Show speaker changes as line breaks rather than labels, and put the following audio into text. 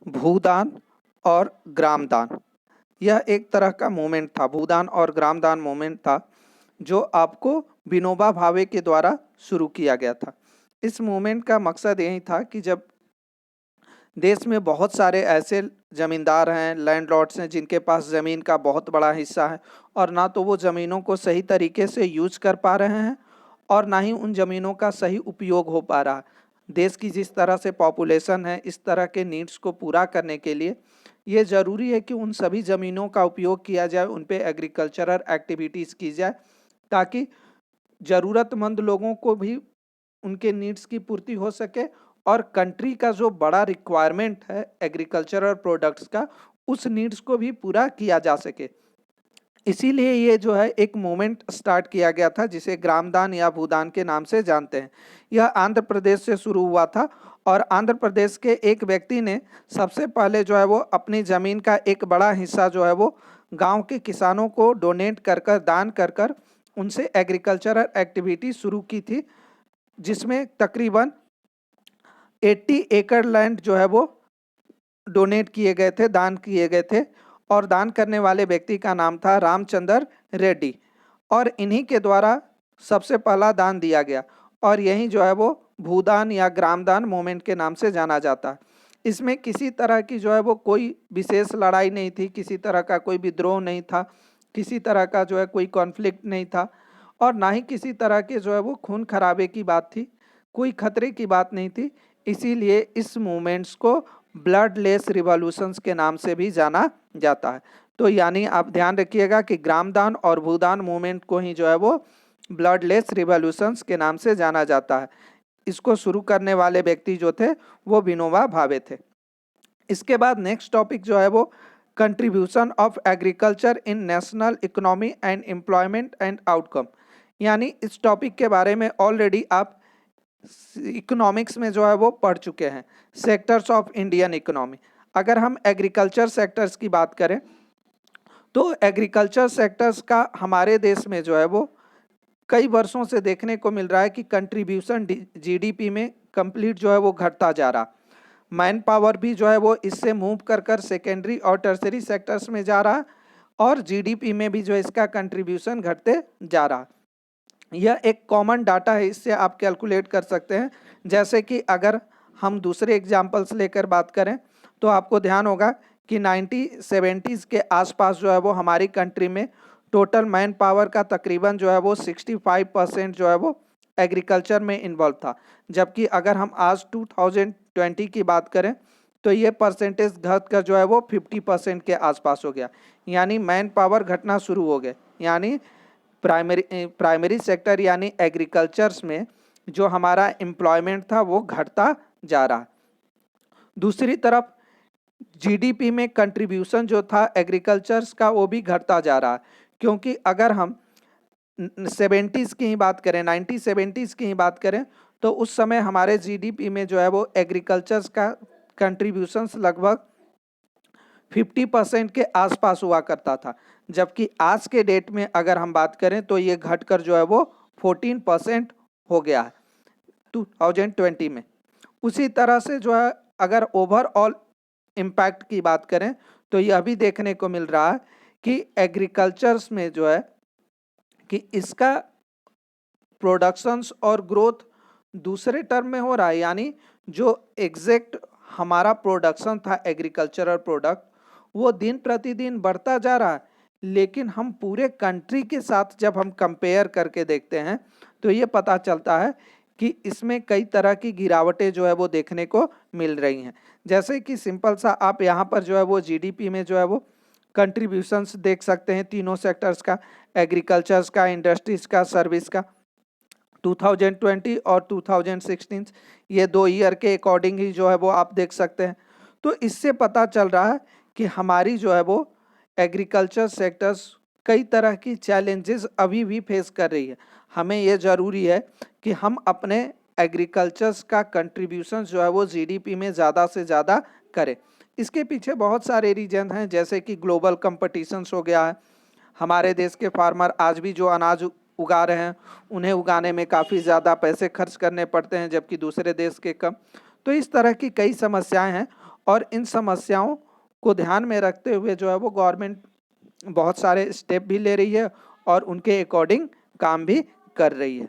भूदान और ग्रामदान। यह एक तरह का मूवमेंट था, भूदान और ग्रामदान मूवमेंट था, जो आपको विनोबा भावे के द्वारा शुरू किया गया था। इस मूवमेंट का मकसद यही था कि जब देश में बहुत सारे ऐसे जमींदार हैं, लैंडलॉर्ड्स हैं, जिनके पास ज़मीन का बहुत बड़ा हिस्सा है और ना तो वो ज़मीनों को सही तरीके से यूज कर पा रहे हैं और ना ही उन ज़मीनों का सही उपयोग हो पा रहा है। देश की जिस तरह से पॉपुलेशन है, इस तरह के नीड्स को पूरा करने के लिए ये ज़रूरी है कि उन सभी ज़मीनों का उपयोग किया जाए, उन पे एग्रीकल्चरल एक्टिविटीज़ की जाए, ताकि ज़रूरतमंद लोगों को भी उनके नीड्स की पूर्ति हो सके और कंट्री का जो बड़ा रिक्वायरमेंट है एग्रीकल्चरल प्रोडक्ट्स का, उस नीड्स को भी पूरा किया जा सके। इसीलिए ये जो है एक मूवमेंट स्टार्ट किया गया था, जिसे ग्रामदान या भूदान के नाम से जानते हैं। यह आंध्र प्रदेश से शुरू हुआ था और आंध्र प्रदेश के एक व्यक्ति ने सबसे पहले जो है वो अपनी ज़मीन का एक बड़ा हिस्सा जो है वो गांव के किसानों को डोनेट कर कर, दान कर कर उनसे एग्रीकल्चरल एक्टिविटी शुरू की थी, जिसमें तकरीबन 80 एकड़ लैंड जो है वो डोनेट किए गए थे, दान किए गए थे। और दान करने वाले व्यक्ति का नाम था रामचंद्र रेड्डी, और इन्हीं के द्वारा सबसे पहला दान दिया गया और यही जो है वो भूदान या ग्रामदान मूवमेंट के नाम से जाना जाता है। इसमें किसी तरह की जो है वो कोई विशेष लड़ाई नहीं थी, किसी तरह का कोई विद्रोह नहीं था, किसी तरह का जो है कोई कॉन्फ्लिक्ट नहीं था और ना ही किसी तरह के जो है वो खून खराबे की बात थी, कोई खतरे की बात नहीं थी। इसीलिए इस मूवमेंट्स को ब्लडलेस रिवॉल्यूशंस के नाम से भी जाना जाता है। तो यानी आप ध्यान रखिएगा कि ग्रामदान और भूदान मूवमेंट को ही जो है वो ब्लडलेस रिवॉल्यूशंस के नाम से जाना जाता है। इसको शुरू करने वाले व्यक्ति जो थे वो विनोबा भावे थे। इसके बाद नेक्स्ट टॉपिक जो है वो contribution of agriculture in national economy and employment and outcome. यानी इस टॉपिक के बारे में ऑलरेडी आप इकोनॉमिक्स में जो है वो पढ़ चुके हैं, सेक्टर्स ऑफ इंडियन इकोनॉमी। अगर हम एग्रीकल्चर सेक्टर्स की बात करें तो एग्रीकल्चर सेक्टर्स का हमारे देश में जो है वो कई वर्षों से देखने को मिल रहा है कि कंट्रीब्यूशन जीडीपी में कंप्लीट जो है वो घटता जा रहा। मैन पावर भी जो है वो इससे मूव कर कर सेकेंडरी और टर्सरी सेक्टर्स में जा रहा और जीडीपी में भी जो इसका कंट्रीब्यूशन घटते जा रहा। यह एक कॉमन डाटा है, इससे आप कैलकुलेट कर सकते हैं। जैसे कि अगर हम दूसरे एग्जाम्पल्स लेकर बात करें तो आपको ध्यान होगा कि 1970s के आसपास जो है वो हमारी कंट्री में टोटल मैन पावर का तकरीबन जो है वो 65% जो है वो एग्रीकल्चर में इन्वॉल्व था, जबकि अगर हम आज 2020 की बात करें तो ये परसेंटेज घट कर जो है वो 50% के आसपास हो गया। यानी मैन पावर घटना शुरू हो गए, यानी प्राइमरी सेक्टर यानी एग्रीकल्चर्स में जो हमारा एम्प्लॉयमेंट था वो घटता जा रहा। दूसरी तरफ जीडीपी में कंट्रीब्यूशन जो था एग्रीकल्चर्स का वो भी घटता जा रहा, क्योंकि अगर हम 70s की ही बात करें, 1970s की ही बात करें तो उस समय हमारे जीडीपी में जो है वो एग्रीकल्चर्स का कंट्रीब्यूशंस लगभग 50% के आसपास हुआ करता था, जबकि आज के डेट में अगर हम बात करें तो ये घटकर जो है वो 14% हो गया है 2020 में। उसी तरह से जो है अगर ओवरऑल इम्पैक्ट की बात करें तो यह भी देखने को मिल रहा है कि एग्रीकल्चर्स में जो है कि इसका प्रोडक्शंस और ग्रोथ दूसरे टर्म में हो रहा है, यानी जो एग्जैक्ट हमारा प्रोडक्शन था एग्रीकल्चरल प्रोडक्ट वो दिन प्रतिदिन बढ़ता जा रहा है, लेकिन हम पूरे कंट्री के साथ जब हम कंपेयर करके देखते हैं तो ये पता चलता है कि इसमें कई तरह की गिरावटें जो है वो देखने को मिल रही हैं। जैसे कि सिंपल सा आप यहाँ पर जो है वो जीडीपी में जो है वो कंट्रीब्यूशंस देख सकते हैं तीनों सेक्टर्स का, एग्रीकल्चर्स का, इंडस्ट्रीज का, सर्विस का। 2020 और 2016 ये 2 ईयर के अकॉर्डिंग ही जो है वो आप देख सकते हैं। तो इससे पता चल रहा है कि हमारी जो है वो एग्रीकल्चर सेक्टर्स कई तरह की चैलेंजेस अभी भी फेस कर रही है। हमें ये ज़रूरी है कि हम अपने एग्रीकल्चर्स का कंट्रीब्यूशन जो है वो जीडीपी में ज़्यादा से ज़्यादा करें। इसके पीछे बहुत सारे रीजन हैं, जैसे कि ग्लोबल कंपटीशंस हो गया है। हमारे देश के फार्मर आज भी जो अनाज उगा रहे हैं उन्हें उगाने में काफ़ी ज़्यादा पैसे खर्च करने पड़ते हैं, जबकि दूसरे देश के कम। तो इस तरह की कई समस्याएं हैं और इन समस्याओं को ध्यान में रखते हुए जो है वो गवर्नमेंट बहुत सारे स्टेप भी ले रही है और उनके अकॉर्डिंग काम भी कर रही है।